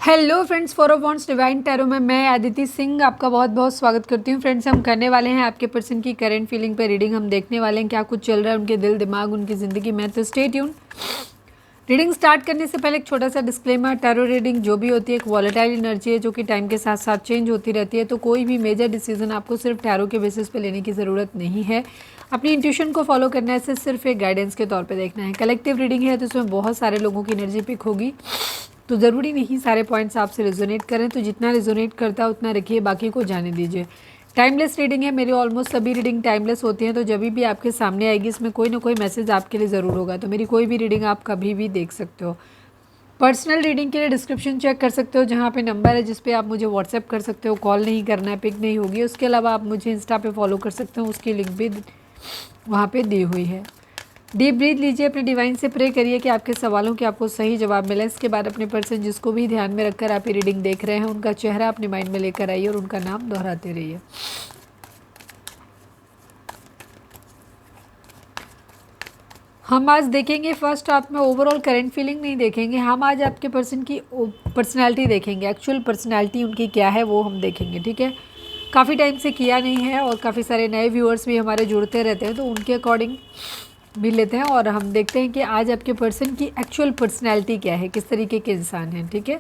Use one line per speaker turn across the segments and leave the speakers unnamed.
Hello friends, for of wants divine tarot में मैं अदिति सिंह आपका बहुत बहुत स्वागत करती हूँ। फ्रेंड्स, हम करने वाले हैं आपके पर्सन की करंट फीलिंग पे रीडिंग। हम देखने वाले हैं क्या कुछ चल रहा है उनके दिल दिमाग उनकी ज़िंदगी में। तो स्टे ट्यून। रीडिंग स्टार्ट करने से पहले एक छोटा सा डिस्क्लेमर, टैरो रीडिंग जो भी होती है एक वॉलेटाइल एनर्जी है जो कि टाइम के साथ साथ चेंज होती रहती है। तो कोई भी मेजर डिसीजन आपको सिर्फ टैरो के बेसिस पे लेने की ज़रूरत नहीं है। अपनी इंट्यूशन को फॉलो करना है, सिर्फ एक गाइडेंस के तौर पे देखना है। कलेक्टिव रीडिंग है तो इसमें बहुत सारे लोगों की एनर्जी पिक होगी, तो ज़रूरी नहीं सारे पॉइंट्स आपसे रिजोनेट करें। तो जितना रिजोनेट करता है उतना रखिए, बाकी को जाने दीजिए। टाइमलेस रीडिंग है, मेरी ऑलमोस्ट सभी रीडिंग टाइमलेस होती हैं। तो जब भी आपके सामने आएगी इसमें कोई ना कोई मैसेज आपके लिए ज़रूर होगा। तो मेरी कोई भी रीडिंग आप कभी भी देख सकते हो। पर्सनल रीडिंग के लिए डिस्क्रिप्शन चेक कर सकते हो, जहाँ पे नंबर है जिस पे आप मुझे व्हाट्सएप कर सकते हो। कॉल नहीं करना है, पिक नहीं होगी। उसके अलावा आप मुझे इंस्टा पे फॉलो कर सकते हो, उसकी लिंक भी वहाँ पे दी हुई है। डीप ब्रीथ लीजिए, अपने डिवाइन से प्रे करिए कि आपके सवालों के आपको सही जवाब मिले। इसके बाद अपने पर्सन जिसको भी ध्यान में रखकर आप ये रीडिंग देख रहे हैं उनका चेहरा अपने माइंड में लेकर आइए और उनका नाम दोहराते रहिए। हम आज देखेंगे फर्स्ट आप में ओवरऑल करंट फीलिंग नहीं देखेंगे, हम आज आपके पर्सन की पर्सनैलिटी देखेंगे। एक्चुअल पर्सनैलिटी उनकी क्या है वो हम देखेंगे, ठीक है। काफ़ी टाइम से किया नहीं है और काफ़ी सारे नए व्यूअर्स भी हमारे जुड़ते रहते हैं, तो उनके अकॉर्डिंग भी लेते हैं और हम देखते हैं कि आज आपके पर्सन की एक्चुअल पर्सनैलिटी क्या है, किस तरीके के इंसान हैं, ठीक है।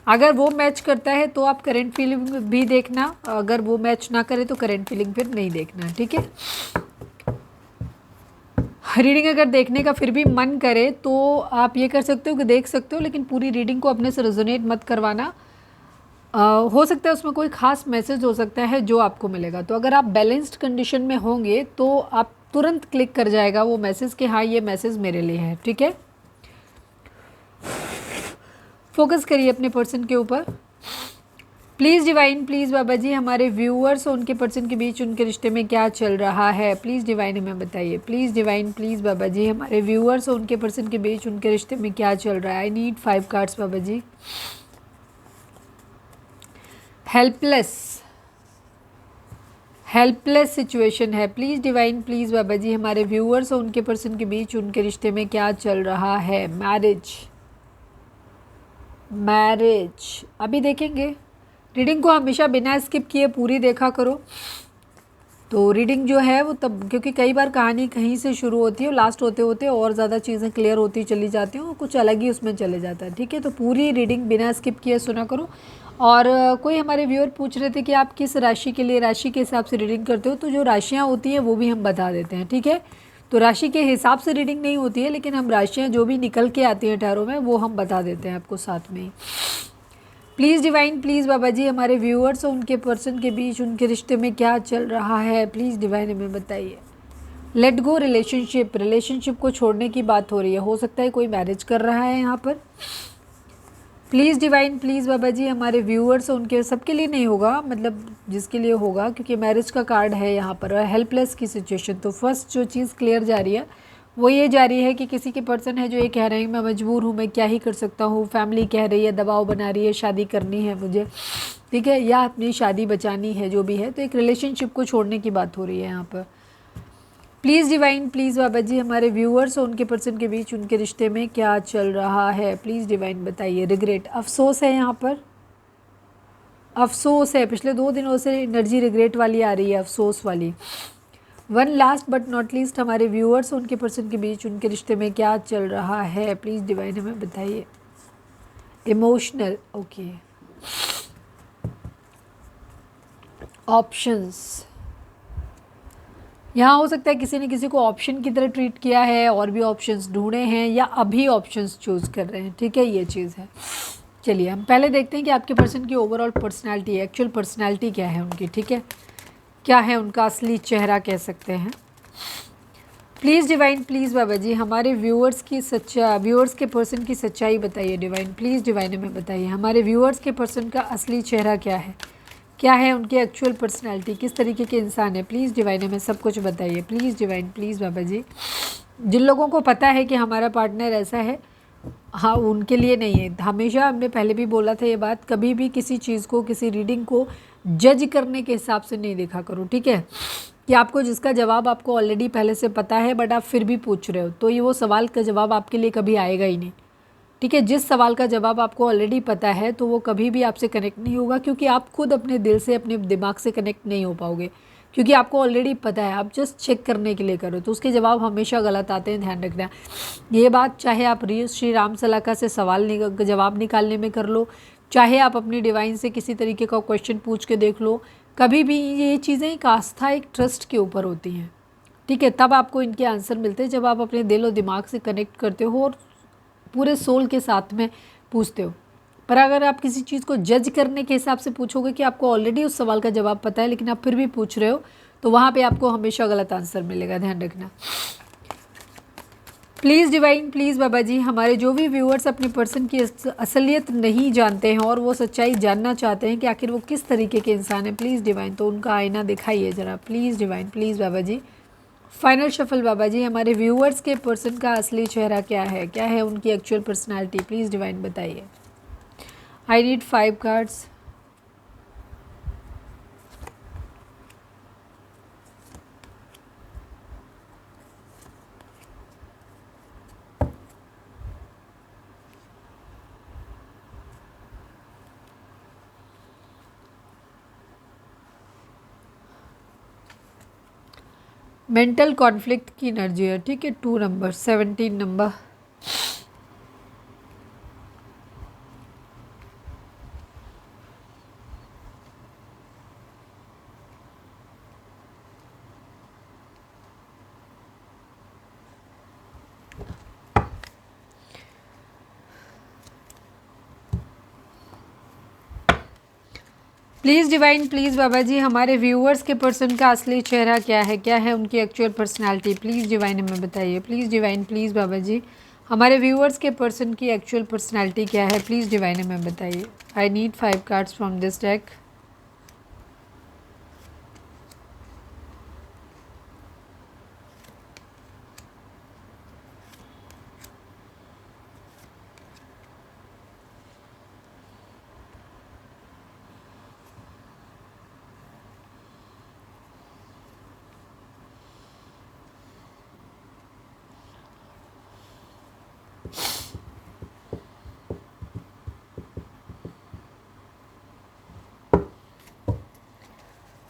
अगर वो मैच करता है तो आप करंट फीलिंग भी देखना, अगर वो मैच ना करे तो करंट फीलिंग फिर नहीं देखना, ठीक है। रीडिंग अगर देखने का फिर भी मन करे तो आप ये कर सकते हो कि देख सकते हो, लेकिन पूरी रीडिंग को अपने से रेजोनेट मत करवाना। हो सकता है उसमें कोई ख़ास मैसेज हो सकता है जो आपको मिलेगा। तो अगर आप बैलेंस्ड कंडीशन में होंगे तो आप तुरंत क्लिक कर जाएगा वो मैसेज कि हाँ ये मैसेज मेरे लिए है, ठीक है। फोकस करिए अपने पर्सन के ऊपर। Please divine, please Baba ji, हमारे व्यूअर्स और उनके पर्सन के बीच उनके रिश्ते में क्या चल रहा है, प्लीज़ डिवाइन हमें बताइए। Please divine, please Baba ji, हमारे व्यूअर्स और उनके पर्सन के बीच उनके रिश्ते में क्या चल रहा है। I need 5 cards Baba ji. Helpless situation है। Please divine, please Baba ji, हमारे व्यूअर्स और उनके पर्सन के बीच उनके रिश्ते में क्या चल रहा है। मैरिज अभी देखेंगे। रीडिंग को हमेशा बिना स्किप किए पूरी देखा करो। तो रीडिंग जो है वो तब, क्योंकि कई बार कहानी कहीं से शुरू होती है और लास्ट होते होते और ज़्यादा चीज़ें क्लियर होती चली जाती हैं और कुछ अलग ही उसमें चले जाता है, ठीक है। तो पूरी रीडिंग बिना स्किप किए सुना करो। और कोई हमारे व्यूअर पूछ रहे थे कि आप किस राशि के लिए राशि के हिसाब से रीडिंग करते हो, तो जो राशियाँ होती हैं वो भी हम बता देते हैं, ठीक है। तो राशि के हिसाब से रीडिंग नहीं होती है, लेकिन हम राशियाँ जो भी निकल के आती हैं टैरो में वो हम बता देते हैं आपको साथ में ही। Please divine, please Baba ji, हमारे व्यूअर्स और उनके पर्सन के बीच उनके रिश्ते में क्या चल रहा है, प्लीज़ डिवाइन हमें बताइए। लेट गो रिलेशनशिप को छोड़ने की बात हो रही है। हो सकता है कोई मैरिज कर रहा है यहाँ पर। Please divine, please Baba ji, हमारे व्यूअर्स और उनके, सबके लिए नहीं होगा, मतलब जिसके लिए होगा, क्योंकि मैरिज का कार्ड है यहाँ पर और हेल्पलेस की सिचुएशन। तो फर्स्ट जो चीज़ क्लियर जा रही है वो ये जा रही है कि किसी के पर्सन है जो ये कह रहे हैं मैं मजबूर हूँ, मैं क्या ही कर सकता हूँ। फैमिली कह रही है, दबाव बना रही है, शादी करनी है मुझे, ठीक है, या अपनी शादी बचानी है, जो भी है। तो एक रिलेशनशिप को छोड़ने की बात हो रही है यहाँ पर। Please divine, please Baba ji, हमारे व्यूअर्स और उनके पर्सन के बीच उनके रिश्ते में क्या चल रहा है, प्लीज़ डिवाइन बताइए। रिग्रेट, अफसोस है यहाँ पर, अफसोस है। पिछले 2 दिनों से एनर्जी रिग्रेट वाली आ रही है, अफसोस वाली। One last but not least, हमारे व्यूअर्स और उनके पर्सन के बीच उनके रिश्ते में क्या चल रहा है, प्लीज़ डिवाइन हमें बताइए। Emotional, okay. ऑप्शंस, यहाँ हो सकता है किसी ने किसी को ऑप्शन की तरह ट्रीट किया है और भी ऑप्शंस ढूंढे हैं या अभी ऑप्शंस चूज़ कर रहे हैं, ठीक है, ये चीज़ है। चलिए हम पहले देखते हैं कि आपके पर्सन की ओवरऑल पर्सनैलिटी, एक्चुअल पर्सनैलिटी क्या है उनकी, ठीक है, क्या है उनका असली चेहरा कह सकते हैं। Please divine, please Baba ji, हमारे व्यूअर्स के पर्सन की सच्चाई बताइए। डिवाइन, प्लीज़ डिवाइन हमें बताइए, हमारे व्यूअर्स के पर्सन का असली चेहरा क्या है, क्या है उनकी एक्चुअल पर्सनैलिटी, किस तरीके के इंसान है। प्लीज़ डिवाइन हमें सब कुछ बताइए। प्लीज़ डिवाइन, प्लीज़ बाबा जी, जिन लोगों को पता है कि हमारा पार्टनर ऐसा है, हाँ उनके लिए नहीं है। हमेशा हमने पहले भी बोला था ये बात, कभी भी किसी चीज़ को, किसी रीडिंग को जज करने के हिसाब से नहीं देखा करो, ठीक है। कि आपको जिसका जवाब आपको ऑलरेडी पहले से पता है बट आप फिर भी पूछ रहे हो, तो ये वो सवाल का जवाब आपके लिए कभी आएगा ही नहीं, ठीक है। जिस सवाल का जवाब आपको ऑलरेडी पता है तो वो कभी भी आपसे कनेक्ट नहीं होगा, क्योंकि आप खुद अपने दिल से अपने दिमाग से कनेक्ट नहीं हो पाओगे, क्योंकि आपको ऑलरेडी पता है, आप जस्ट चेक करने के लिए करो, तो उसके जवाब हमेशा गलत आते हैं, ध्यान रखना। ये बात चाहे आप श्री राम सलाका से जवाब निकालने में कर लो, चाहे आप अपनी डिवाइन से किसी तरीके का क्वेश्चन पूछ के देख लो, कभी भी ये चीज़ें एक आस्था, एक ट्रस्ट के ऊपर होती हैं, ठीक है। तब आपको इनके आंसर मिलते हैं जब आप अपने दिल और दिमाग से कनेक्ट करते हो और पूरे सोल के साथ में पूछते हो। पर अगर आप किसी चीज़ को जज करने के हिसाब से पूछोगे कि आपको ऑलरेडी उस सवाल का जवाब पता है लेकिन आप फिर भी पूछ रहे हो, तो वहाँ पे आपको हमेशा गलत आंसर मिलेगा, ध्यान रखना। Please divine, please Baba ji, हमारे जो भी व्यूअर्स अपने पर्सन की असलियत नहीं जानते हैं और वो सच्चाई जानना चाहते हैं कि आखिर वो किस तरीके के इंसान है, प्लीज़ डिवाइन तो उनका आईना दिखाइए ज़रा, please divine, please Baba ji. Final shuffle Baba ji, हमारे व्यूअर्स के पर्सन का असली चेहरा क्या है उनकी एक्चुअल पर्सनालिटी, प्लीज़ डिवाइन बताइए। I need 5 cards. Mental conflict की एनर्जी है, ठीक है। 2 number, 17 number. Please divine, please Baba ji, हमारे व्यूअर्स के पर्सन का असली चेहरा क्या है उनकी एक्चुअल पर्सनालिटी, प्लीज़ डिवाइन हमें बताइए। Please divine, please Baba ji, हमारे व्यूअर्स के पर्सन की एक्चुअल पर्सनालिटी क्या है, प्लीज़ डिवाइन हमें बताइए। I need 5 cards from this deck.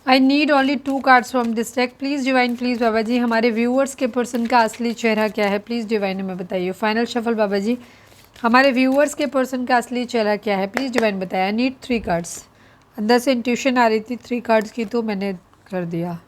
I need only 2 cards from this deck. Please divine, please Baba ji, हमारे व्यूअर्स के पर्सन का असली चेहरा क्या है, प्लीज़ डिवाइन हमें बताइए। फाइनल शफल बाबा जी, हमारे व्यूअर्स के पर्सन का असली चेहरा क्या है, प्लीज़ डिवाइन बताया। आई नीड 3 कार्ड्स। अंदर से इंट्यूशन आ रही थी 3 कार्ड्स की, तो मैंने कर दिया।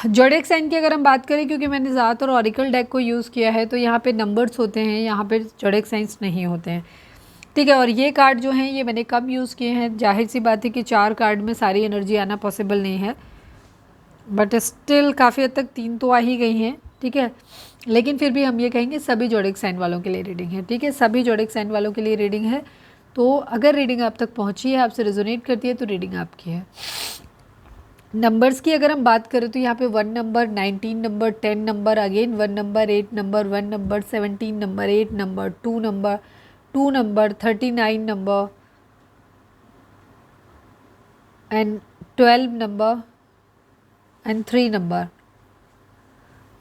जोडिएक साइन की अगर हम बात करें, क्योंकि मैंने ज़्यादातर ऑरिकल डेक को यूज़ किया है, तो यहाँ पे नंबर्स होते हैं, यहाँ पे जोडिएक साइंस नहीं होते हैं, ठीक है। और ये कार्ड जो हैं ये मैंने कम यूज़ किए हैं, जाहिर सी बात है कि 4 कार्ड में सारी एनर्जी आना पॉसिबल नहीं है, बट स्टिल काफ़ी हद तक 3 तो आ ही गई हैं, ठीक है। लेकिन फिर भी हम ये कहेंगे सभी जोडिएक साइन वालों के लिए रीडिंग है, ठीक है, सभी जोडिएक साइन वालों के लिए रीडिंग है। तो अगर रीडिंग आप तक पहुँची है, आपसे रेजोनेट करती है, तो रीडिंग आपकी है। नंबर्स की अगर हम बात करें तो यहाँ पे 1 number, 19 number, 10 number, again 1 number, 8 number, 1 number, 17 number, 8 number, 2 number, 2 number, 39 number and 12 number and 3 number,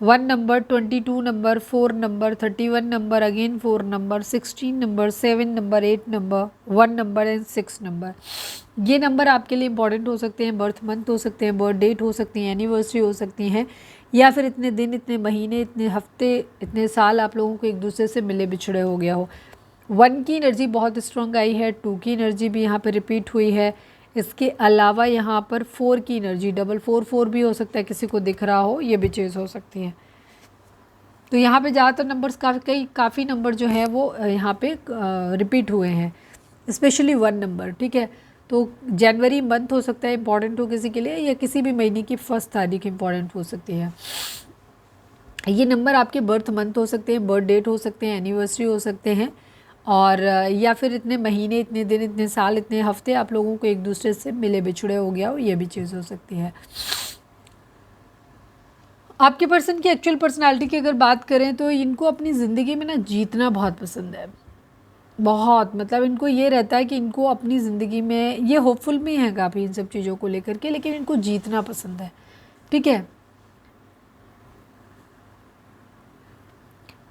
1 number, 22 number, 4 number, 31 number, again 4 number, 16 number, 7 number, 8 number, 1 number and 6 number. ये नंबर आपके लिए इंपॉर्टेंट हो सकते हैं, बर्थ मंथ हो सकते हैं, birth date हो सकती है, एनिवर्सरी हो सकती हैं, या फिर इतने दिन, इतने महीने, इतने हफ्ते, इतने साल आप लोगों को एक दूसरे से मिले बिछड़े हो गया हो। 1 की एनर्जी बहुत स्ट्रॉन्ग आई है, 2 की एनर्जी भी यहाँ पर रिपीट हुई है। इसके अलावा यहाँ पर 4 की एनर्जी, डबल 4 4 भी हो सकता है, किसी को दिख रहा हो, ये भी चीज़ हो सकती है। तो यहाँ पे ज़्यादातर नंबर्स काफ़ी नंबर जो है वो यहाँ पे रिपीट हुए हैं, स्पेशली 1 नंबर, ठीक है। तो जनवरी मंथ हो सकता है इंपॉर्टेंट हो किसी के लिए, या किसी भी महीने की 1 तारीख इंपॉर्टेंट हो सकती है। ये नंबर आपके बर्थ मंथ हो सकते हैं, बर्थ डेट हो सकते हैं, एनिवर्सरी हो सकते हैं, और या फिर इतने महीने, इतने दिन, इतने साल, इतने हफ्ते आप लोगों को एक दूसरे से मिले बिछड़े हो गया हो, ये भी चीज़ हो सकती है। आपके पर्सन की एक्चुअल पर्सनालिटी की अगर बात करें तो इनको अपनी ज़िंदगी में ना जीतना बहुत पसंद है, बहुत मतलब इनको ये रहता है कि इनको अपनी ज़िंदगी में ये होपफुल भी हैं काफ़ी इन सब चीज़ों को लेकर के, लेकिन इनको जीतना पसंद है। ठीक है,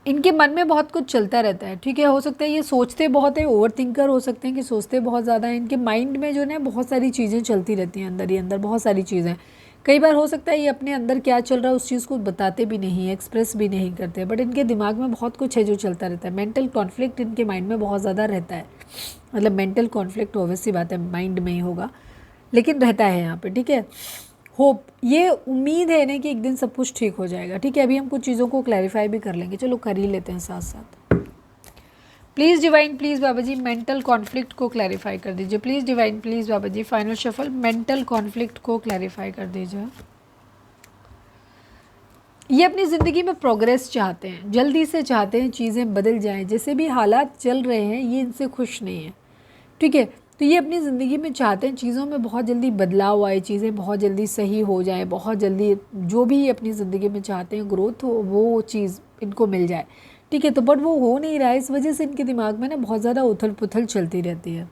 इनके मन में बहुत कुछ चलता रहता है। ठीक है, हो सकता है ये सोचते बहुत है, ओवर थिंकर हो सकते हैं कि सोचते बहुत ज़्यादा है। इनके माइंड में जो है बहुत सारी चीज़ें चलती रहती हैं, अंदर ही अंदर बहुत सारी चीज़ें। कई बार हो सकता है ये अपने अंदर क्या चल रहा है उस चीज़ को बताते भी नहीं, एक्सप्रेस भी नहीं करते, बट इनके दिमाग में बहुत कुछ है जो चलता रहता है। मेंटल कॉन्फ्लिक्ट इनके माइंड में बहुत ज़्यादा रहता है। मतलब मेंटल कॉन्फ्लिक्ट ऑब्वियस सी बात है माइंड में ही होगा, लेकिन रहता है यहाँ पे। ठीक है, होप, ये उम्मीद है ना कि एक दिन सब कुछ ठीक हो जाएगा। ठीक है, अभी हम कुछ चीज़ों को क्लैरिफाई भी कर लेंगे, चलो कर ही लेते हैं साथ साथ। Please divine, please Baba ji mental conflict को क्लैरिफाई कर दीजिए। Please divine, please Baba ji final shuffle mental conflict को क्लैरिफाई कर दीजिए। ये अपनी ज़िंदगी में प्रोग्रेस चाहते हैं, जल्दी से चाहते हैं चीज़ें बदल जाएं, जैसे भी हालात चल रहे हैं ये इनसे खुश नहीं है। ठीक है, तो ये अपनी ज़िंदगी में चाहते हैं चीज़ों में बहुत जल्दी बदलाव आए, चीज़ें बहुत जल्दी सही हो जाए, बहुत जल्दी जो भी अपनी ज़िंदगी में चाहते हैं ग्रोथ हो वो चीज़ इनको मिल जाए। ठीक है, तो बट वो हो नहीं रहा है, इस वजह से इनके दिमाग में ना बहुत ज़्यादा उथल पुथल चलती रहती है।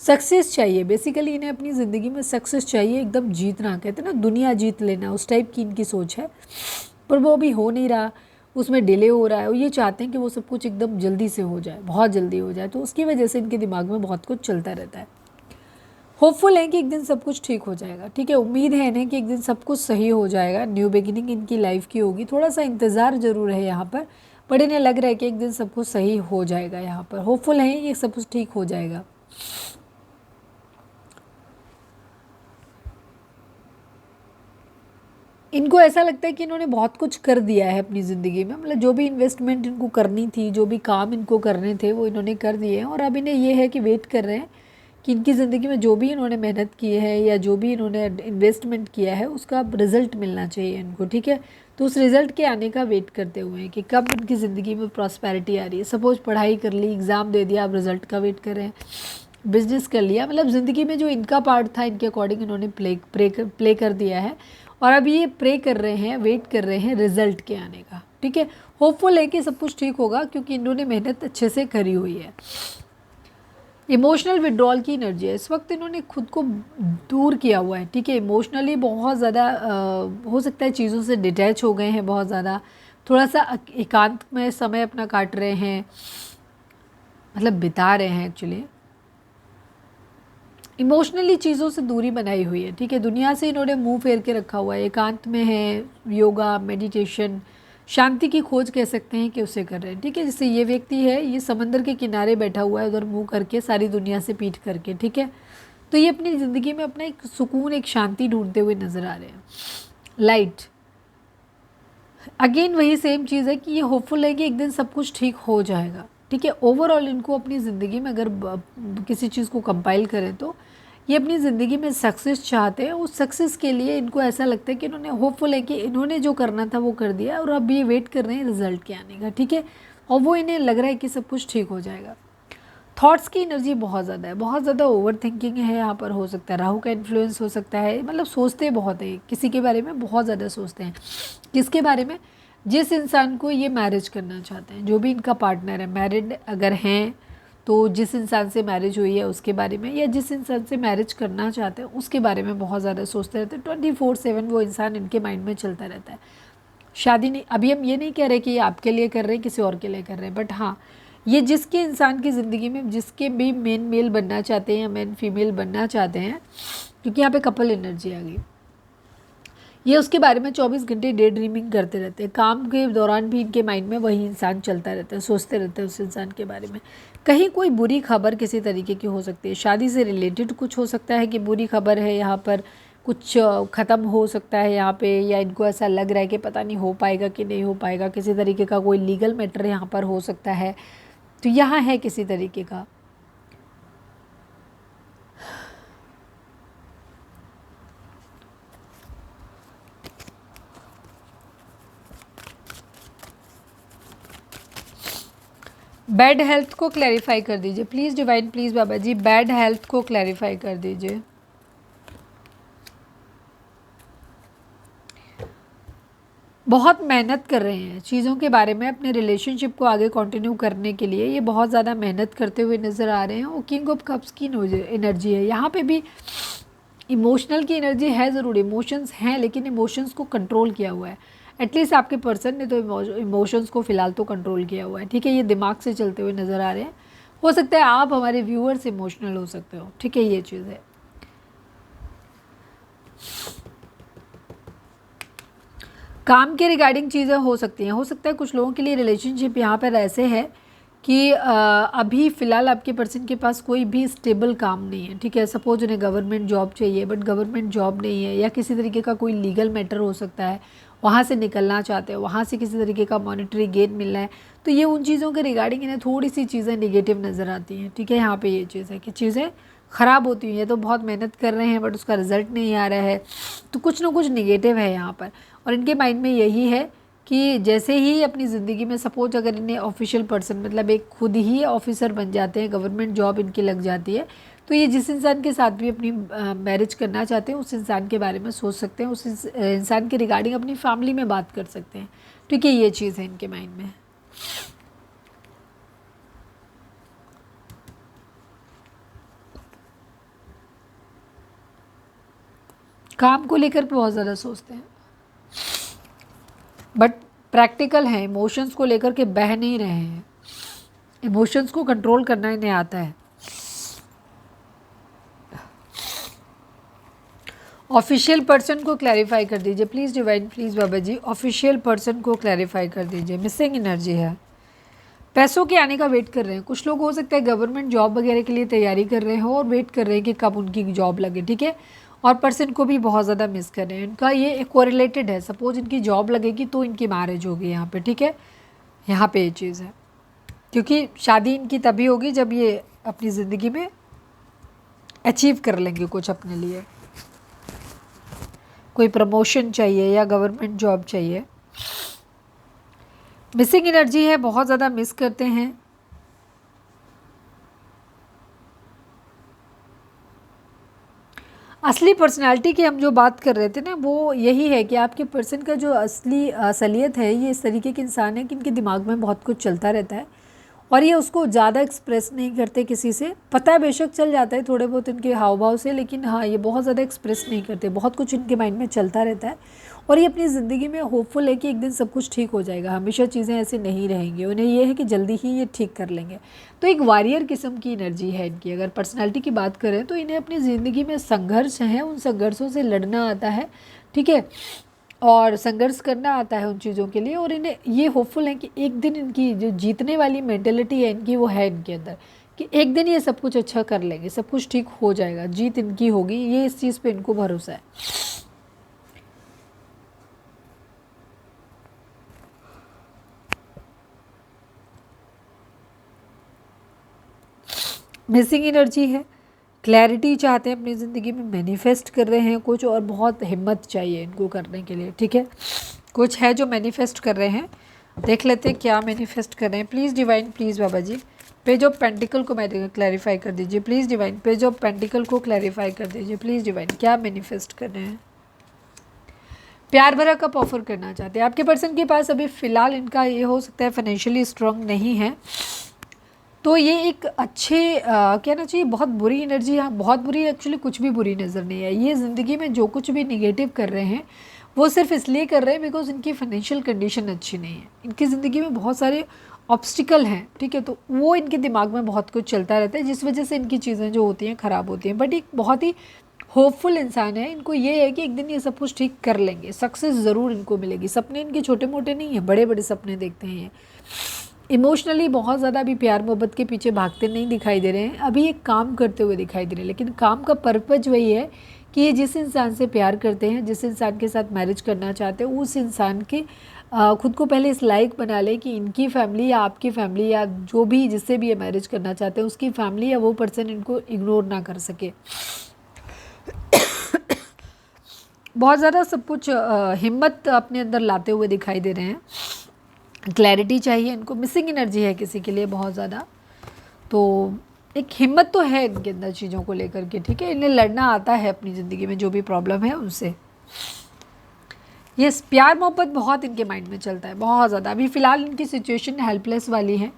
सक्सेस चाहिए, बेसिकली इन्हें अपनी ज़िंदगी में सक्सेस चाहिए, एकदम जीतना, कहते हैं ना दुनिया जीत लेना, उस टाइप की इनकी सोच है, पर वो अभी हो नहीं रहा, उसमें डिले हो रहा है। और ये चाहते हैं कि वो सब कुछ एकदम जल्दी से हो जाए, बहुत जल्दी हो जाए, तो उसकी वजह से इनके दिमाग में बहुत कुछ चलता रहता है। होपफुल है कि एक दिन सब कुछ ठीक हो जाएगा। ठीक है, उम्मीद है इन्हें कि एक दिन सब कुछ सही हो जाएगा, न्यू बिगिनिंग इनकी लाइफ की होगी। थोड़ा सा इंतज़ार ज़रूर है यहाँ पर, बट इन्हें लग रहा है कि एक दिन सब कुछ सही हो जाएगा। यहाँ पर होपफुल है ये सब कुछ ठीक हो जाएगा। इनको ऐसा लगता है कि इन्होंने बहुत कुछ कर दिया है अपनी ज़िंदगी में, मतलब जो भी इन्वेस्टमेंट इनको करनी थी, जो भी काम इनको करने थे वो इन्होंने कर दिए हैं। और अब इन्हें ये है कि वेट कर रहे हैं कि इनकी ज़िंदगी में जो भी इन्होंने मेहनत की है या जो भी इन्होंने इन्वेस्टमेंट किया है उसका रिज़ल्ट मिलना चाहिए इनको। ठीक है, तो उस रिज़ल्ट के आने का वेट करते हुए हैं कि कब इनकी ज़िंदगी में प्रॉस्पेरिटी आ रही है। सपोज़ पढ़ाई कर ली, एग्ज़ाम दे दिया, अब रिज़ल्ट का वेट कर रहे हैं, बिजनेस कर लिया, मतलब ज़िंदगी में जो इनका पार्ट था इनके अकॉर्डिंग इन्होंने प्ले कर दिया है। और अब ये प्रे कर रहे हैं, वेट कर रहे हैं रिजल्ट के आने का। ठीक है, होपफुल है कि सब कुछ ठीक होगा क्योंकि इन्होंने मेहनत अच्छे से करी हुई है। इमोशनल विड्रॉल की एनर्जी है इस वक्त, इन्होंने खुद को दूर किया हुआ है। ठीक है, इमोशनली बहुत ज़्यादा हो सकता है चीज़ों से डिटैच हो गए हैं, बहुत ज़्यादा थोड़ा सा एकांत में समय अपना काट रहे हैं, मतलब बिता रहे हैं एक्चुअली। इमोशनली चीज़ों से दूरी बनाई हुई है। ठीक है, दुनिया से इन्होंने मुंह फेर के रखा हुआ है, एकांत में है, योगा, मेडिटेशन, शांति की खोज कह सकते हैं कि उसे कर रहे हैं। ठीक है, जैसे ये व्यक्ति है, ये समंदर के किनारे बैठा हुआ है उधर मुंह करके, सारी दुनिया से पीठ करके। ठीक है, तो ये अपनी ज़िंदगी में अपना एक सुकून, एक शांति ढूंढते हुए नज़र आ रहे हैं। लाइट, अगेन वही सेम चीज़ है कि ये होपफुल है कि एक दिन सब कुछ ठीक हो जाएगा। ठीक है, ओवरऑल इनको अपनी ज़िंदगी में अगर किसी चीज़ को कंपाइल करें तो ये अपनी ज़िंदगी में सक्सेस चाहते हैं। उस सक्सेस के लिए इनको ऐसा लगता है कि इन्होंने, होपफुल है कि इन्होंने जो करना था वो कर दिया और अब ये वेट कर रहे हैं रिजल्ट के आने का। ठीक है, और वो इन्हें लग रहा है कि सब कुछ ठीक हो जाएगा। थॉट्स की एनर्जी बहुत ज़्यादा है, बहुत ज़्यादा ओवर थिंकिंग है यहाँ पर। हो सकता है राहु का इन्फ्लुएंस हो सकता है, मतलब सोचते बहुत है, किसी के बारे में बहुत ज़्यादा सोचते हैं। किसके बारे में? जिस इंसान को ये मैरिज करना चाहते हैं, जो भी इनका पार्टनर है, मैरिड अगर हैं तो जिस इंसान से मैरिज हुई है उसके बारे में, या जिस इंसान से मैरिज करना चाहते हैं उसके बारे में बहुत ज़्यादा सोचते रहते हैं। 24/7 वो इंसान इनके माइंड में चलता रहता है। शादी नहीं, अभी हम ये नहीं कह रहे कि ये आपके लिए कर रहे हैं, किसी और के लिए कर रहे हैं, बट हाँ, ये जिसके इंसान की ज़िंदगी में जिसके भी मेन मेल बनना चाहते हैं या मेन फीमेल बनना चाहते हैं, क्योंकि यहाँ पे कपल एनर्जी आ गई, ये उसके बारे में 24 घंटे डे ड्रीमिंग करते रहते हैं। काम के दौरान भी इनके माइंड में वही इंसान चलता रहता है, सोचते रहते हैं उस इंसान के बारे में। कहीं कोई बुरी खबर किसी तरीके की हो सकती है, शादी से रिलेटेड कुछ हो सकता है कि बुरी खबर है यहाँ पर, कुछ ख़त्म हो सकता है यहाँ पे, या इनको ऐसा लग रहा है कि पता नहीं हो पाएगा कि नहीं हो पाएगा, किसी तरीके का कोई लीगल मैटर यहाँ पर हो सकता है। तो यहाँ है किसी तरीके का बैड हेल्थ को क्लैरिफाई कर दीजिए please divine, please Baba ji bad health को क्लैरिफाई कर दीजिए। बहुत मेहनत कर रहे हैं चीज़ों के बारे में, अपने रिलेशनशिप को आगे कंटिन्यू करने के लिए ये बहुत ज़्यादा मेहनत करते हुए नज़र आ रहे हैं। और किंग ऑफ कप्स की एनर्जी है यहाँ पे भी। इमोशनल की एनर्जी है ज़रूर, इमोशंस हैं, लेकिन इमोशंस को कंट्रोल किया हुआ है। एटलीस्ट आपके पर्सन ने तो इमोशंस को फ़िलहाल तो कंट्रोल किया हुआ है, ठीक है। ये दिमाग से चलते हुए नज़र आ रहे हैं। हो सकता है आप हमारे व्यूअर्स इमोशनल हो सकते हो, ठीक है, ये चीज़ है। काम के रिगार्डिंग चीज़ें हो सकती हैं। हो सकता है कुछ लोगों के लिए रिलेशनशिप यहाँ पर ऐसे है कि अभी फ़िलहाल आपके पर्सन के पास कोई भी स्टेबल काम नहीं है, ठीक है। सपोज उन्हें गवर्नमेंट जॉब चाहिए बट गवर्नमेंट जॉब नहीं है, या किसी तरीके का कोई लीगल मैटर हो सकता है, वहाँ से निकलना चाहते हैं, वहाँ से किसी तरीके का मॉनेटरी गेन मिल रहा है। तो ये उन चीज़ों के रिगार्डिंग इन्हें थोड़ी सी चीज़ें निगेटिव नज़र आती हैं, ठीक है। यहाँ पर ये चीज़ है कि चीज़ें ख़राब होती हैं। तो बहुत मेहनत कर रहे हैं बट उसका रिज़ल्ट नहीं आ रहा है, तो कुछ ना कुछ निगेटिव है यहाँ पर। और इनके माइंड में यही है कि जैसे ही अपनी ज़िंदगी में सपोज अगर इन्हें ऑफिशियल पर्सन मतलब एक खुद ही ऑफिसर बन जाते हैं, गवर्नमेंट जॉब इनकी लग जाती है, तो ये जिस इंसान के साथ भी अपनी मैरिज करना चाहते हैं उस इंसान के बारे में सोच सकते हैं, उस इंसान के रिगार्डिंग अपनी फैमिली में बात कर सकते हैं, ठीक है। ये चीज़ है इनके माइंड में। काम को लेकर बहुत ज़्यादा सोचते हैं बट प्रैक्टिकल हैं, इमोशंस को लेकर के बह नहीं रहे हैं। इमोशंस को कंट्रोल करना इन्हें आता है। ऑफिशियल पर्सन को क्लैरिफाई कर दीजिए please divine, please Baba ji, official person को क्लैरिफाई कर दीजिए। मिसिंग एनर्जी है, पैसों के आने का वेट कर रहे हैं। कुछ लोग हो सकता है गवर्नमेंट जॉब वगैरह के लिए तैयारी कर रहे हो और वेट कर रहे हैं कि कब उनकी जॉब लगे, ठीक है। और पर्सन को भी बहुत ज़्यादा मिस कर रहे हैं। इनका ये कोरिलेटेड है, सपोज इनकी जॉब लगेगी तो इनकी मैरिज होगी यहाँ पे, ठीक है। यहाँ पे ये चीज़ है, क्योंकि शादी इनकी तभी होगी जब ये अपनी ज़िंदगी में अचीव कर लेंगे कुछ अपने लिए, कोई प्रमोशन चाहिए या गवर्नमेंट जॉब चाहिए। मिसिंग एनर्जी है, बहुत ज़्यादा मिस करते हैं। असली पर्सनालिटी की हम जो बात कर रहे थे ना, वो यही है कि आपके पर्सन का जो असली असलियत है, ये इस तरीके के इंसान है कि इनके दिमाग में बहुत कुछ चलता रहता है और ये उसको ज़्यादा एक्सप्रेस नहीं करते किसी से। पता है बेशक चल जाता है थोड़े बहुत इनके हाव भाव से, लेकिन हाँ ये बहुत ज़्यादा एक्सप्रेस नहीं करते। बहुत कुछ इनके माइंड में चलता रहता है और ये अपनी ज़िंदगी में होपफुल है कि एक दिन सब कुछ ठीक हो जाएगा। हमेशा चीज़ें ऐसे नहीं रहेंगी, उन्हें ये है कि जल्दी ही ये ठीक कर लेंगे। तो एक वॉरियर किस्म की एनर्जी है इनकी। अगर पर्सनैलिटी की बात करें तो इन्हें अपनी ज़िंदगी में संघर्ष हैं, उन संघर्षों से लड़ना आता है, ठीक है, और संघर्ष करना आता है उन चीज़ों के लिए। और इन्हें ये होपफुल है कि एक दिन इनकी जो जीतने वाली मेंटेलिटी है इनकी, वो है इनके अंदर कि एक दिन ये सब कुछ अच्छा कर लेंगे, सब कुछ ठीक हो जाएगा, जीत इनकी होगी। ये इस चीज़ पे इनको भरोसा है। मिसिंग एनर्जी है, क्लैरिटी चाहते हैं अपनी ज़िंदगी में, मैनिफेस्ट कर रहे हैं कुछ और बहुत हिम्मत चाहिए इनको करने के लिए, ठीक है। कुछ है जो मैनिफेस्ट कर रहे हैं, देख लेते हैं क्या मैनिफेस्ट कर रहे हैं। Please divine, please Baba ji, page of pentacle को क्लैरिफाई कर दीजिए please divine. Page of pentacle को क्लैरिफाई कर दीजिए प्लीज़ डिवाइन, क्या मैनिफेस्ट कर रहे हैं। प्यार भरा कप ऑफर करना चाहते हैं आपके पर्सन के पास। अभी फ़िलहाल इनका ये हो सकता है फाइनेंशियली स्ट्रांग नहीं है, तो ये एक अच्छे कहना चाहिए बहुत बुरी एनर्जी, यहाँ बहुत बुरी, एक्चुअली कुछ भी बुरी नज़र नहीं है। ये ज़िंदगी में जो कुछ भी निगेटिव कर रहे हैं वो सिर्फ इसलिए कर रहे हैं बिकॉज इनकी फाइनेंशियल कंडीशन अच्छी नहीं है। इनकी ज़िंदगी में बहुत सारे ऑब्स्टिकल हैं, ठीक है, तो वो इनके दिमाग में बहुत कुछ चलता रहता है जिस वजह से इनकी चीज़ें जो होती हैं ख़राब होती हैं। बट एक बहुत ही होपफुल इंसान है, इनको ये है कि एक दिन ये सब कुछ ठीक कर लेंगे, सक्सेस ज़रूर इनको मिलेगी। सपने इनके छोटे मोटे नहीं हैं, बड़े बड़े सपने देखते हैं। इमोशनली बहुत ज़्यादा अभी प्यार मोहब्बत के पीछे भागते नहीं दिखाई दे रहे हैं, अभी एक काम करते हुए दिखाई दे रहे हैं। लेकिन काम का पर्पज़ वही है कि ये जिस इंसान से प्यार करते हैं, जिस इंसान के साथ मैरिज करना चाहते हैं, उस इंसान के खुद को पहले इस लायक बना ले कि इनकी फैमिली या आपकी फैमिली या जो भी जिससे भी ये मैरिज करना चाहते हैं उसकी फैमिली या वो पर्सन इनको इग्नोर ना कर सके। बहुत ज़्यादा सब कुछ हिम्मत अपने अंदर लाते हुए दिखाई दे रहे हैं। क्लैरिटी चाहिए इनको, मिसिंग एनर्जी है किसी के लिए बहुत ज़्यादा, तो एक हिम्मत तो है इनके अंदर चीज़ों को लेकर के, ठीक है। इन्हें लड़ना आता है अपनी ज़िंदगी में जो भी प्रॉब्लम है उनसे। यस, प्यार मोहब्बत बहुत इनके माइंड में चलता है, बहुत ज़्यादा। अभी फ़िलहाल इनकी सिचुएशन हेल्पलेस वाली है।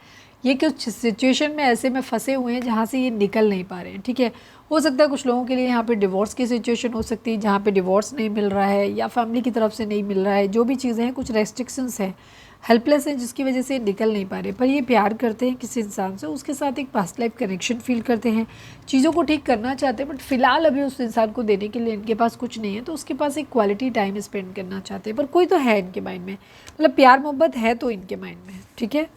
ये कुछ सिचुएशन में ऐसे में फंसे हुए हैं जहाँ से ये निकल नहीं पा रहे हैं, ठीक है। हो सकता है कुछ लोगों के लिए यहाँ पे डिवोर्स की सिचुएशन हो सकती है, जहाँ पे डिवोर्स नहीं मिल रहा है या फैमिली की तरफ से नहीं मिल रहा है। जो भी चीज़ें हैं, कुछ रेस्ट्रिक्शंस हैं, हेल्पलेस हैं, जिसकी वजह से निकल नहीं पा रहे। पर ये प्यार करते हैं किसी इंसान से, उसके साथ एक पास्ट लाइफ कनेक्शन फील करते हैं, चीज़ों को ठीक करना चाहते हैं, बट फिलहाल अभी उस इंसान को देने के लिए इनके पास कुछ नहीं है। तो उसके पास एक क्वालिटी टाइम स्पेंड करना चाहते हैं, पर कोई तो है इनके माइंड में, मतलब प्यार मोहब्बत है तो इनके माइंड में, ठीक है।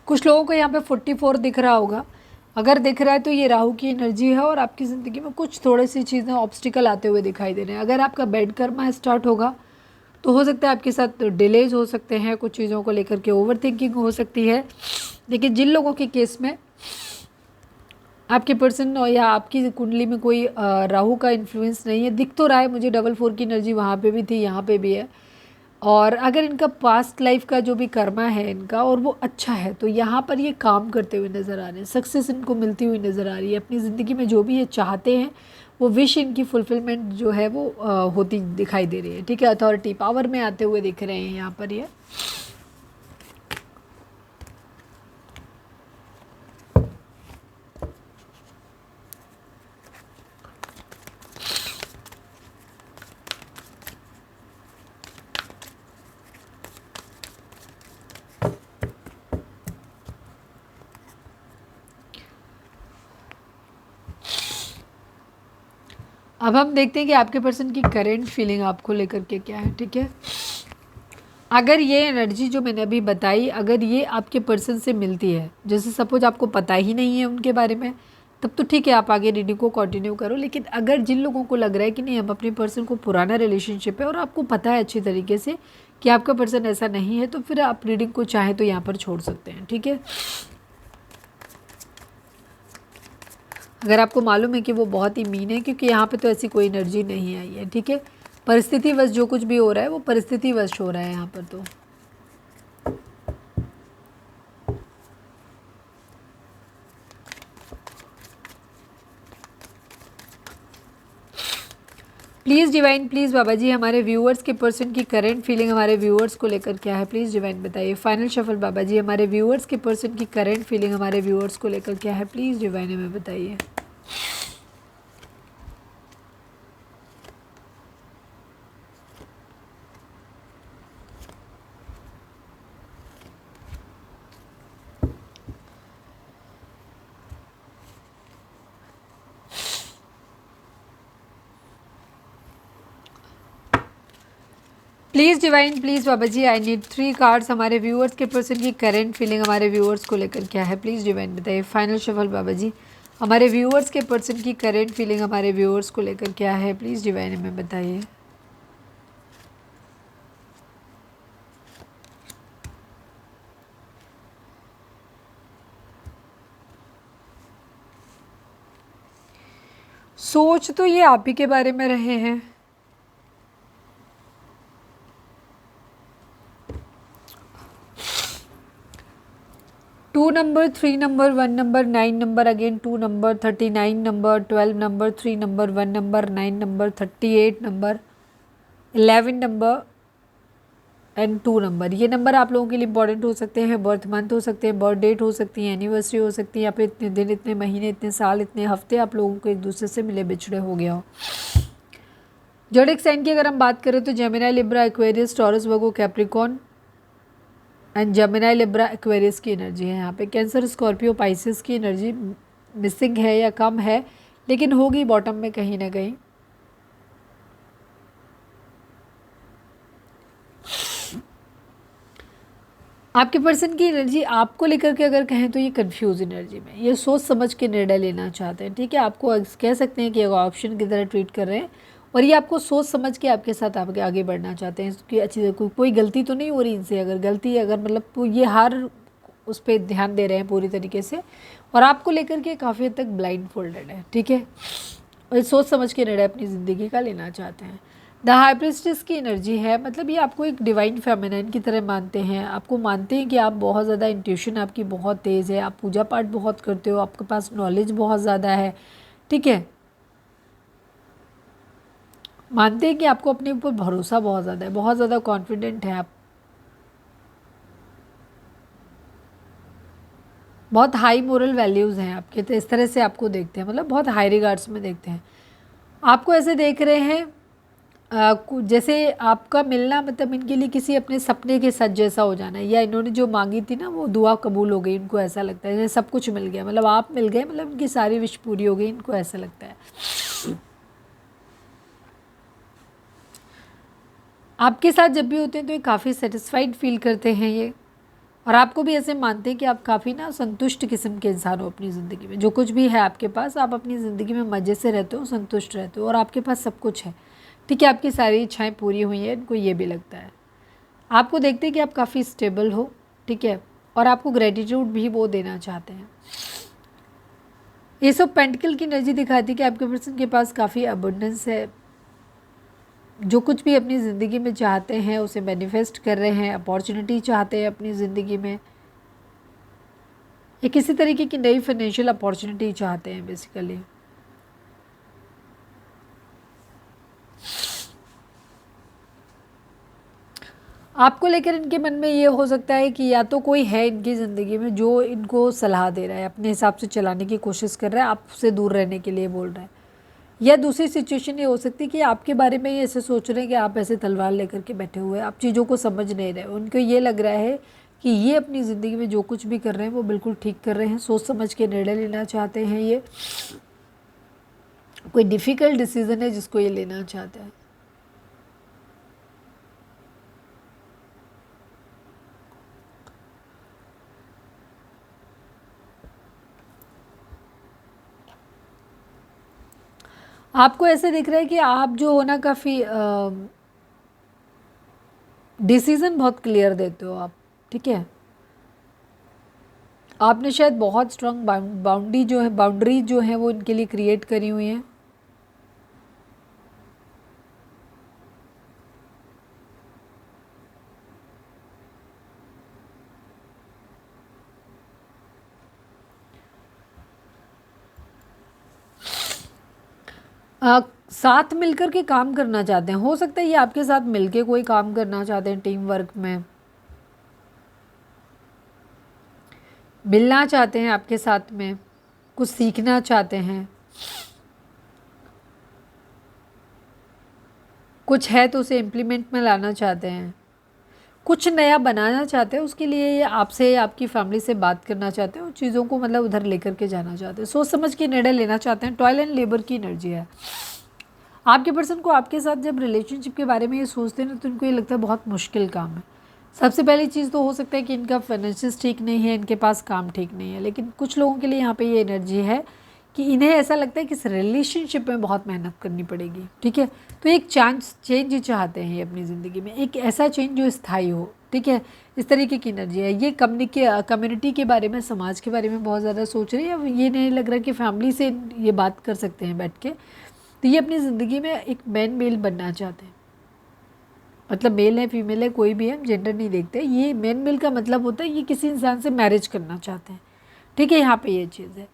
कुछ लोगों को यहाँ पे 44 दिख रहा होगा। अगर दिख रहा है तो ये राहु की एनर्जी है और आपकी ज़िंदगी में कुछ थोड़ी सी चीज़ें ऑब्स्टिकल आते हुए दिखाई दे रहे हैं। अगर आपका बैड कर्मा स्टार्ट होगा तो हो सकता है आपके साथ डिलेज हो सकते हैं, कुछ चीज़ों को लेकर के ओवर थिंकिंग हो सकती है। लेकिन जिन लोगों के केस में आपके पर्सन या आपकी कुंडली में कोई राहु का इन्फ्लुएंस नहीं है, दिख तो रहा है मुझे, डबल 4 की एनर्जी वहाँ पे भी थी, यहाँ पे भी है। और अगर इनका पास्ट लाइफ का जो भी कर्मा है इनका और वो अच्छा है, तो यहाँ पर ये काम करते हुए नज़र आ रहे हैं, सक्सेस इनको मिलती हुई नज़र आ रही है। अपनी ज़िंदगी में जो भी ये चाहते हैं वो विश इनकी फुलफिलमेंट जो है वो होती दिखाई दे रही है, ठीक है। अथॉरिटी पावर में आते हुए दिख रहे हैं यहाँ पर ये। अब हम देखते हैं कि आपके पर्सन की करेंट फीलिंग आपको लेकर के क्या है, ठीक है। अगर ये एनर्जी जो मैंने अभी बताई, अगर ये आपके पर्सन से मिलती है, जैसे सपोज आपको पता ही नहीं है उनके बारे में, तब तो ठीक है, आप आगे रीडिंग को कंटिन्यू करो। लेकिन अगर जिन लोगों को लग रहा है कि नहीं, हम अपने पर्सन को पुराना रिलेशनशिप है और आपको पता है अच्छी तरीके से कि आपका पर्सन ऐसा नहीं है, तो फिर आप रीडिंग को चाहें तो यहाँ पर छोड़ सकते हैं, ठीक है। अगर आपको मालूम है कि वो बहुत ही मीन है, क्योंकि यहाँ पे तो ऐसी कोई एनर्जी नहीं आई है, ठीक है। परिस्थितिवश जो कुछ भी हो रहा है वो परिस्थितिवश हो रहा है यहाँ पर। तो please divine, please Baba ji, हमारे व्यूअर्स के पर्सन की करंट फीलिंग हमारे व्यूअर्स को लेकर क्या है, प्लीज़ डिवाइन बताइए। फाइनल शफल बाबा जी, हमारे व्यूअर्स के पर्सन की करंट फीलिंग हमारे व्यूअर्स को लेकर क्या है, प्लीज़ डिवाइन हमें बताइए। Please divine, please Baba ji, I need 3 cards. हमारे व्यूअर्स के पर्सन की करंट फीलिंग हमारे व्यूअर्स को लेकर क्या है, प्लीज़ डिवाइन बताइए। फाइनल शफल बाबा जी, हमारे व्यूअर्स के पर्सन की करंट फीलिंग हमारे व्यूअर्स को लेकर क्या है, प्लीज़ डिवाइन हमें बताइए। सोच तो ये आप ही के बारे में रहे हैं। Two number, 3 number, 1 number, 9 number, again 2 number, 39 number, 12 number, 3 number, 1 number, 9 number, 38 number, 11 number and 2 number. ये नंबर आप लोगों के लिए इंपॉर्टेंट हो सकते हैं, बर्थ मंथ हो सकते हैं, बर्थ डेट हो सकती है, एनिवर्सरी हो सकती है, या फिर इतने दिन, इतने महीने, इतने साल, इतने हफ्ते आप लोगों को एक दूसरे से मिले बिछड़े हो गया हो। ज़ोडिएक साइन की अगर हम बात करें तो Gemini, Libra, Aquarius, taurus, Virgo, Capricorn and Gemini, Libra, Aquarius की एनर्जी है यहाँ पे। कैंसर, स्कॉर्पियो, पाइसेस की एनर्जी मिसिंग है या कम है, लेकिन होगी बॉटम में कहीं ना कहीं। आपके पर्सन की एनर्जी आपको लेकर के अगर कहें तो ये कंफ्यूज एनर्जी में, ये सोच समझ के निर्णय लेना चाहते हैं, ठीक है। आपको कह सकते हैं कि एक ऑप्शन की तरह ट्रीट कर रहे हैं, और ये आपको सोच समझ के आपके साथ आपके आगे बढ़ना चाहते हैं कि अच्छी कोई गलती तो नहीं हो रही इनसे। अगर गलती अगर मतलब तो ये हर उस पर ध्यान दे रहे हैं पूरी तरीके से, और आपको लेकर के काफ़ी हद तक ब्लाइंड फोल्डेड है, ठीक है। और सोच समझ के निर्णय अपनी ज़िंदगी का लेना चाहते हैं। द हाई प्रीस्टेस की एनर्जी है, मतलब ये आपको एक डिवाइन फेमिनाइन की तरह मानते हैं, आपको मानते हैं कि आप बहुत ज़्यादा इंट्यूशन आपकी बहुत तेज़ है, आप पूजा पाठ बहुत करते हो, आपके पास नॉलेज बहुत ज़्यादा है, ठीक है। मानते हैं कि आपको अपने ऊपर भरोसा बहुत ज़्यादा है, बहुत ज़्यादा कॉन्फिडेंट है आप, बहुत हाई मोरल वैल्यूज़ हैं आपके, तो इस तरह से आपको देखते हैं, मतलब बहुत हाई रिगार्ड्स में देखते हैं। आपको ऐसे देख रहे हैं जैसे आपका मिलना मतलब इनके लिए किसी अपने सपने के साथ जैसा हो जाना है, या इन्होंने जो मांगी थी ना वो दुआ कबूल हो गई, इनको ऐसा लगता है जैसे सब कुछ मिल गया, मतलब आप मिल गए, मतलब इनकी सारी विश पूरी हो गई, इनको ऐसा लगता है। आपके साथ जब भी होते हैं तो ये काफ़ी सेटिस्फाइड फील करते हैं ये, और आपको भी ऐसे मानते हैं कि आप काफ़ी ना संतुष्ट किस्म के इंसान हो अपनी ज़िंदगी में, जो कुछ भी है आपके पास, आप अपनी ज़िंदगी में मज़े से रहते हो, संतुष्ट रहते हो, और आपके पास सब कुछ है, ठीक है, आपकी सारी इच्छाएं पूरी हुई हैं, इनको ये भी लगता है। आपको देखते हैं कि आप काफ़ी स्टेबल हो, ठीक है, और आपको ग्रेटिट्यूड भी वो देना चाहते हैं। ये सब पेंटिकल की एनर्जी दिखाती है कि आपके पर्सन के पास काफ़ी अबंडेंस है, जो कुछ भी अपनी ज़िंदगी में चाहते हैं उसे मैनिफेस्ट कर रहे हैं, अपॉर्चुनिटी चाहते हैं अपनी ज़िंदगी में, या किसी तरीके की नई फाइनेंशियल अपॉर्चुनिटी चाहते हैं बेसिकली। आपको लेकर इनके मन में ये हो सकता है कि या तो कोई है इनकी ज़िंदगी में जो इनको सलाह दे रहा है, अपने हिसाब से चलाने की कोशिश कर रहा है, आपसे दूर रहने के लिए बोल रहा है, या दूसरी सिचुएशन ये हो सकती है कि आपके बारे में ये ऐसे सोच रहे हैं कि आप ऐसे तलवार लेकर के बैठे हुए हैं, आप चीज़ों को समझ नहीं रहे, उनको ये लग रहा है कि ये अपनी ज़िंदगी में जो कुछ भी कर रहे हैं वो बिल्कुल ठीक कर रहे हैं, सोच समझ के निर्णय लेना चाहते हैं, ये कोई डिफ़िकल्ट डिसीज़न है जिसको ये लेना चाहते हैं। आपको ऐसे दिख रहा है कि आप जो हो ना काफ़ी डिसीज़न बहुत क्लियर देते हो आप, ठीक है, आपने शायद बहुत स्ट्रांग बाउंड्री जो है वो इनके लिए क्रिएट करी हुई है। साथ मिलकर के काम करना चाहते हैं, हो सकता है ये आपके साथ मिलके कोई काम करना चाहते हैं, टीम वर्क में मिलना चाहते हैं आपके साथ में, कुछ सीखना चाहते हैं, कुछ है तो उसे इम्प्लीमेंट में लाना चाहते हैं, कुछ नया बनाना चाहते हैं, उसके लिए ये आपसे या आपकी फैमिली से बात करना चाहते हैं, उन चीज़ों को मतलब उधर लेकर के जाना चाहते हैं, सोच समझ के निर्णय लेना चाहते हैं। टॉयल एंड लेबर की एनर्जी है आपके पर्सन को। आपके साथ जब रिलेशनशिप के बारे में ये सोचते हैं ना तो इनको ये लगता है बहुत मुश्किल काम है। सबसे पहली चीज़ तो हो सकता है कि इनका फाइनेंशियस ठीक नहीं है, इनके पास काम ठीक नहीं है, लेकिन कुछ लोगों के लिए यहाँ पे ये एनर्जी है कि इन्हें ऐसा लगता है कि इस रिलेशनशिप में बहुत मेहनत करनी पड़ेगी, ठीक है। तो एक चेंज चाहते हैं ये अपनी ज़िंदगी में, एक ऐसा चेंज जो स्थायी हो, ठीक है, इस तरीके की एनर्जी है। ये कम्युनिटी के बारे में, समाज के बारे में बहुत ज़्यादा सोच रहे हैं। ये नहीं लग रहा कि फैमिली से ये बात कर सकते हैं बैठ के, तो ये अपनी ज़िंदगी में एक मैन मेल बनना चाहते हैं, मतलब मेल है फीमेल है कोई भी है, हम जेंडर नहीं देखते। ये मैन मेल का मतलब होता है ये किसी इंसान से मैरिज करना चाहते हैं, ठीक है, यहाँ पे ये चीज़ है।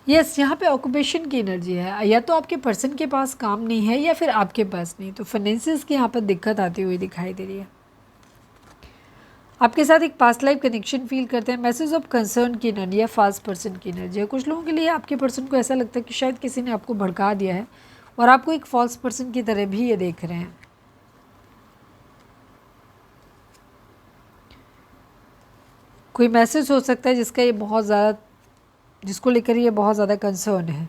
यस, यहाँ पे ऑक्यूपेशन की एनर्जी है, या तो आपके पर्सन के पास काम नहीं है या फिर आपके पास नहीं, तो फाइनेंसिस की यहाँ पर दिक्कत आती हुई दिखाई दे रही है। आपके साथ एक पास्ट लाइफ कनेक्शन फील करते हैं। मैसेज ऑफ कंसर्न की एनर्जी या फास्ट पर्सन की एनर्जी है। कुछ लोगों के लिए आपके पर्सन को ऐसा लगता है कि शायद किसी ने आपको भड़का दिया है और आपको एक फॉल्स पर्सन की तरह भी ये देख रहे हैं। कोई मैसेज हो सकता है जिसका ये बहुत ज़्यादा, जिसको लेकर ये बहुत ज़्यादा कंसर्न है।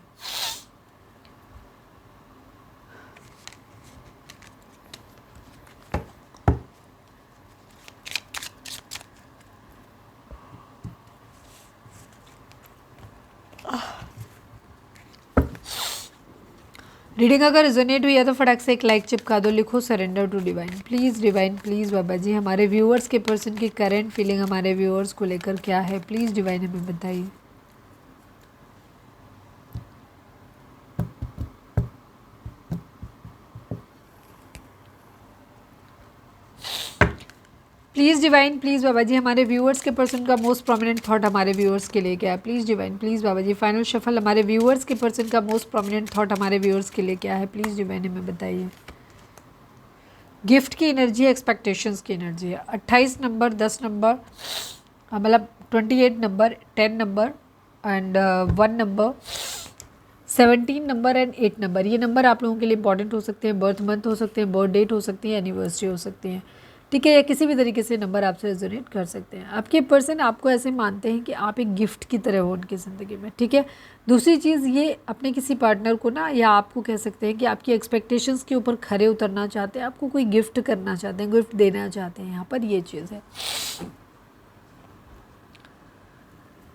रीडिंग अगर रिजोनेट हुई है तो फटाक से एक लाइक चिपका दो, लिखो surrender to divine. Please divine, please Baba ji, हमारे व्यूअर्स के पर्सन की करंट फीलिंग हमारे व्यूअर्स को लेकर क्या है, प्लीज़ डिवाइन हमें बताइए। Please divine, please Baba ji हमारे व्यूअर्स के पर्सन का मोस्ट प्रोमिनेंट थॉट हमारे व्यूअर्स के लिए क्या है? Please divine, please Baba ji final shuffle हमारे व्यूअर्स के पर्सन का मोस्ट प्रोमिनेंट थॉट हमारे व्यूअर्स के लिए क्या है? प्लीज़ डिवाइन हमें बताइए। गिफ्ट की एनर्जी है, एक्सपेक्टेशंस की एनर्जी है। 28 नंबर, 10 नंबर, मतलब 28 number, 10 number and 1 number, 17 number and 8 number. ये नंबर आप लोगों के लिए इंपॉर्टेंट हो सकते हैं, बर्थ मंथ हो सकते हैं, बर्थ डेट हो सकती है, एनिवर्सरी हो सकती है, ठीक है, या किसी भी तरीके से नंबर आपसे रेजोनेट कर सकते हैं। आपके पर्सन आपको ऐसे मानते हैं कि आप एक गिफ्ट की तरह हो उनकी ज़िंदगी में, ठीक है। दूसरी चीज़ ये अपने किसी पार्टनर को ना, या आपको कह सकते हैं कि आपकी एक्सपेक्टेशंस के ऊपर खरे उतरना चाहते हैं, आपको कोई गिफ्ट करना चाहते हैं, गिफ्ट देना चाहते हैं। यहाँ पर ये चीज़ है,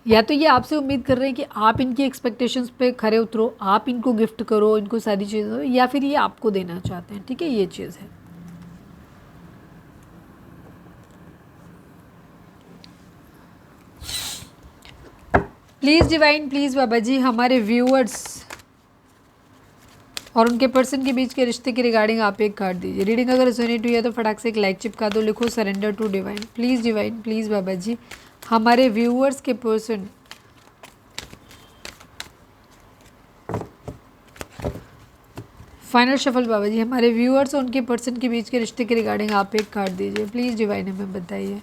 या तो ये आपसे उम्मीद कर रहे हैं कि आप इनकी एक्सपेक्टेशंस पे खरे उतरो, आप इनको गिफ्ट करो, इनको सारी चीज़ें, या फिर ये आपको देना चाहते हैं, ठीक है, ये चीज़ है। Please divine, please Baba ji हमारे व्यूअर्स और उनके पर्सन के बीच के रिश्ते के रिगार्डिंग आप एक कार्ड दीजिए। रीडिंग अगर रेजोनेट हुई है तो फटाक से एक लाइक चिपका दो, लिखो surrender to divine. Please divine, please Baba ji हमारे व्यूअर्स के person final shuffle Baba ji हमारे व्यूअर्स और उनके पर्सन के बीच के रिश्ते के रिगार्डिंग आप एक कार्ड दीजिए। प्लीज़ डिवाइन हमें बताइए।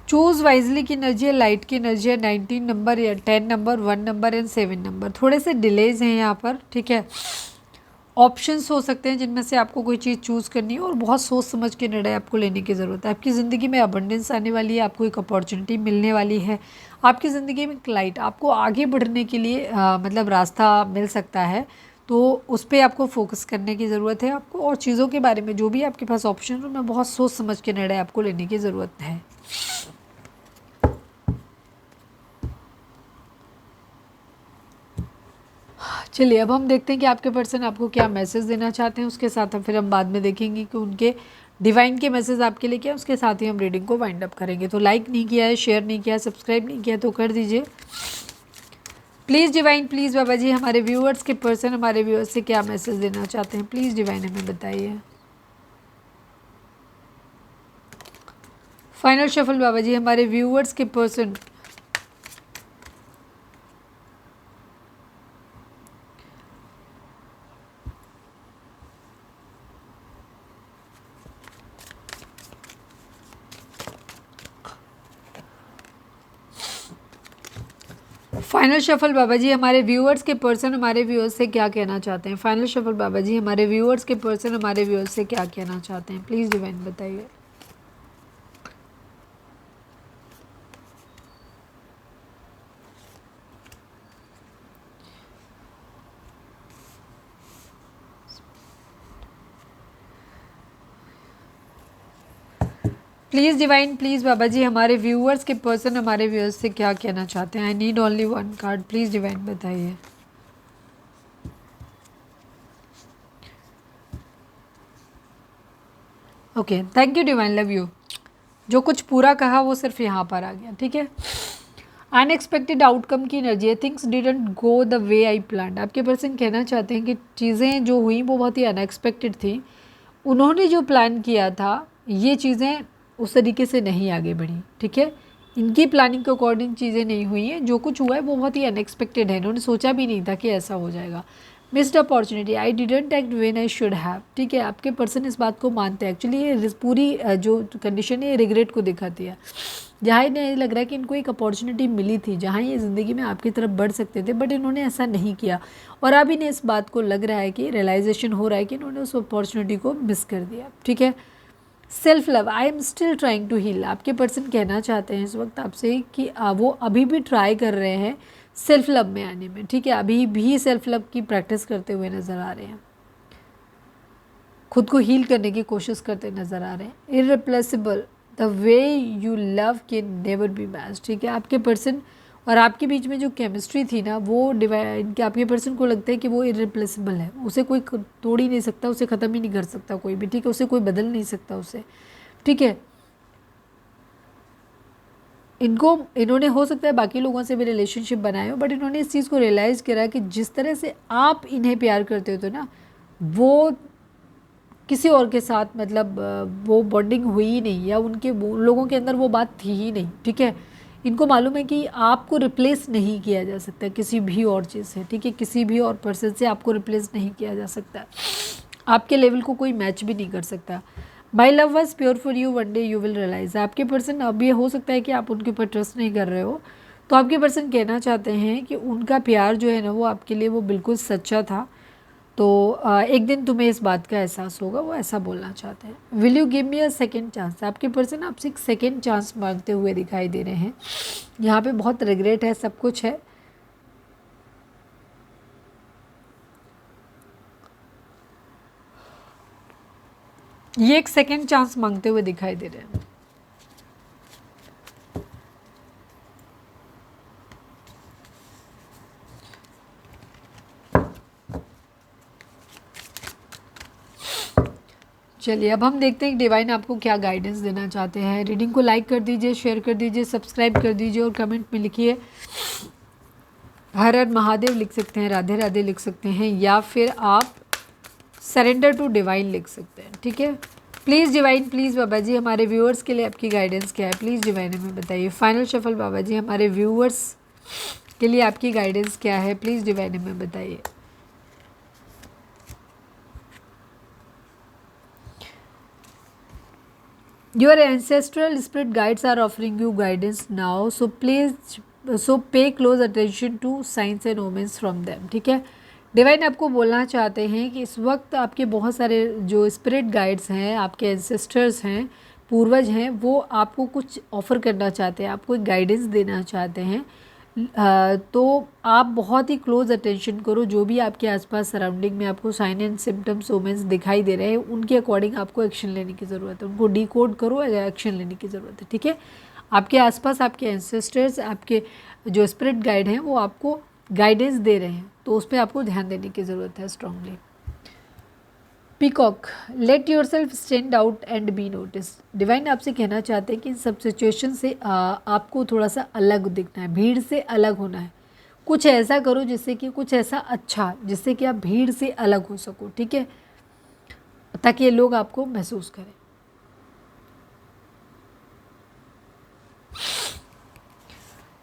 चूज़ वाइजली की एनर्जी है, लाइट की एनर्जी है, 19 नंबर या 10 नंबर, 1 नंबर एंड 7 नंबर। थोड़े से डिलेज हैं यहाँ पर, ठीक है। ऑप्शंस हो सकते हैं जिनमें से आपको कोई चीज़ चूज़ करनी है और बहुत सोच समझ के निर्णय आपको लेने की ज़रूरत है। आपकी ज़िंदगी में अबंडेंस आने वाली है, आपको एक अपॉर्चुनिटी मिलने वाली है, आपकी ज़िंदगी में लाइट आपको आगे बढ़ने के लिए मतलब रास्ता मिल सकता है। तो उस पर आपको फोकस करने की ज़रूरत है आपको, और चीज़ों के बारे में जो भी आपके पास ऑप्शन है उनमें बहुत सोच समझ के निर्णय आपको लेने की ज़रूरत है। चलिए अब हम देखते हैं कि आपके पर्सन आपको क्या मैसेज देना चाहते हैं। उसके साथ हम फिर हम बाद में देखेंगे कि उनके डिवाइन के मैसेज आपके लिए क्या है। उसके साथ ही हम रीडिंग को वाइंड अप करेंगे। तो लाइक नहीं किया है, शेयर नहीं किया है, सब्सक्राइब नहीं किया तो कर दीजिए। Please divine, please Baba ji हमारे व्यूअर्स के पर्सन हमारे व्यूअर्स से क्या मैसेज देना चाहते हैं। प्लीज़ डिवाइन हमें बताइए। फाइनल शफल बाबा जी हमारे व्यूअर्स के person final shuffle Baba ji हमारे व्यूअर्स के पर्सन हमारे व्यूअर्स से क्या कहना चाहते हैं। फाइनल शफल बाबा जी हमारे व्यूअर्स के पर्सन हमारे व्यूअर्स से क्या कहना चाहते हैं। प्लीज़ डिवाइन बताइए। Please divine, please Baba ji हमारे व्यूअर्स के पर्सन हमारे व्यूअर्स से क्या कहना चाहते हैं। I need only one card, please divine बताइए। Okay, thank you divine, love you. जो कुछ पूरा कहा वो सिर्फ यहाँ पर आ गया, ठीक है। अनएक्सपेक्टेड आउटकम की एनर्जी है। Things didn't go the way I planned. आपके पर्सन कहना चाहते हैं कि चीज़ें जो हुई वो बहुत ही अनएक्सपेक्टेड थी। उन्होंने जो प्लान किया था ये चीज़ें उस तरीके से नहीं आगे बढ़ी, ठीक है। इनकी प्लानिंग के अकॉर्डिंग चीज़ें नहीं हुई हैं। जो कुछ हुआ है वो बहुत ही अनएक्सपेक्टेड है। इन्होंने सोचा भी नहीं था कि ऐसा हो जाएगा। Missed opportunity, I didn't act when I should have, ठीक है। आपके पर्सन इस बात को मानते हैं। एक्चुअली ये पूरी जो कंडीशन है ये रिग्रेट को दिखाती है। जहाँ इन्हें लग रहा है कि इनको एक अपॉर्चुनिटी मिली थी जहाँ ये ज़िंदगी में आपकी तरफ बढ़ सकते थे, बट इन्होंने ऐसा नहीं किया। और अब इन्हें इस बात को लग रहा है कि रियलाइजेशन हो रहा है कि इन्होंने उस अपॉर्चुनिटी को मिस कर दिया, ठीक है। Self love, I am still trying to heal. आपके पर्सन कहना चाहते हैं इस वक्त आपसे कि वो अभी भी ट्राई कर रहे हैं सेल्फ लव में आने में, ठीक है। अभी भी सेल्फ लव की प्रैक्टिस करते हुए नज़र आ रहे हैं, खुद को हील करने की कोशिश करते नज़र आ रहे हैं। Irreplaceable, the way you love can never be match, ठीक है। आपके पर्सन और आपके बीच में जो केमिस्ट्री थी ना वो डिवाइन के आपके पर्सन को लगता है कि वो इररिप्लेसेबल है। उसे कोई तोड़ ही नहीं सकता, उसे ख़त्म ही नहीं कर सकता कोई भी, ठीक है। उसे कोई बदल नहीं सकता उसे, ठीक है। इन्होंने हो सकता है बाकी लोगों से भी रिलेशनशिप बनाए हो, बट इन्होंने इस चीज़ को रियलाइज़ करा कि जिस तरह से आप इन्हें प्यार करते हो तो ना वो किसी और के साथ मतलब वो बॉन्डिंग हुई ही नहीं, या उन लोगों के अंदर वो बात थी ही नहीं। ठीक है, इनको मालूम है कि आपको रिप्लेस नहीं किया जा सकता किसी भी और चीज़ से। ठीक है, किसी भी और पर्सन से आपको रिप्लेस नहीं किया जा सकता, आपके लेवल को कोई मैच भी नहीं कर सकता। My love was pure for you, one day you will realise. आपके पर्सन, अब ये हो सकता है कि आप उनके ऊपर ट्रस्ट नहीं कर रहे हो, तो आपके पर्सन कहना चाहते हैं कि उनका प्यार जो है ना वो आपके लिए वो बिल्कुल सच्चा था। तो एक दिन तुम्हें इस बात का एहसास होगा, वो ऐसा बोलना चाहते हैं। Will you give me a second chance. आपके पर्सन आपसे एक सेकेंड चांस मांगते हुए दिखाई दे रहे हैं। यहाँ पे बहुत रिग्रेट है, सब कुछ है। ये एक सेकेंड चांस मांगते हुए दिखाई दे रहे हैं। चलिए अब हम देखते हैं कि डिवाइन आपको क्या गाइडेंस देना चाहते हैं। रीडिंग को लाइक कर दीजिए, शेयर कर दीजिए, सब्सक्राइब कर दीजिए और कमेंट में लिखिए हर हर महादेव लिख सकते हैं, राधे राधे लिख सकते हैं, या फिर आप सरेंडर टू डिवाइन लिख सकते हैं। ठीक है, please divine, please Baba ji हमारे व्यूअर्स के लिए आपकी गाइडेंस क्या है, प्लीज़ डिवाइन हमें बताइए। फाइनल शफल बाबा जी हमारे व्यूअर्स के लिए आपकी गाइडेंस क्या है, प्लीज़ डिवाइन हमें बताइए। Your ancestral spirit guides are offering you guidance now, so pay close attention to signs and omens from them। ठीक है, डिवाइन आपको बोलना चाहते हैं कि इस वक्त आपके बहुत सारे जो स्पिरिट गाइड्स हैं, आपके एंसेस्टर्स हैं, पूर्वज हैं, वो आपको कुछ ऑफ़र करना चाहते हैं, आपको एक गाइडेंस देना चाहते हैं। तो आप बहुत ही क्लोज अटेंशन करो। जो भी आपके आसपास सराउंडिंग में आपको साइन एंड सिम्टम्स ओमेंस दिखाई दे रहे हैं, उनके अकॉर्डिंग आपको एक्शन लेने की ज़रूरत है, उनको डिकोड करो, एक्शन लेने की ज़रूरत है। ठीक है, आपके आसपास आपके एंसेस्टर्स, आपके जो स्पिरिट गाइड हैं वो आपको गाइडेंस दे रहे हैं, तो उस पर आपको ध्यान देने की ज़रूरत है strongly. Peacock, let your self stand out and be notice. Divine आपसे कहना चाहते हैं कि इन सब सिचुएशन से आपको थोड़ा सा अलग दिखना है, भीड़ से अलग होना है। कुछ ऐसा करो जिससे कि कुछ ऐसा अच्छा जिससे कि आप भीड़ से अलग हो सको। ठीक है, ताकि ये लोग आपको महसूस करें।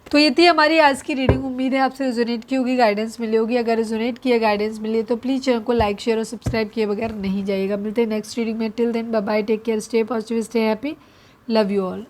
तो ये थी हमारी आज की रीडिंग। उम्मीद है आपसे रिजोनेट की होगी, गाइडेंस मिली होगी। अगर रिजोनेट किया, गाइडेंस मिली तो प्लीज़ चैनल को लाइक, शेयर और सब्सक्राइब किए बगैर नहीं जाइएगा। मिलते हैं नेक्स्ट रीडिंग में। Till then bye bye, take care, stay positive, stay happy, love you all.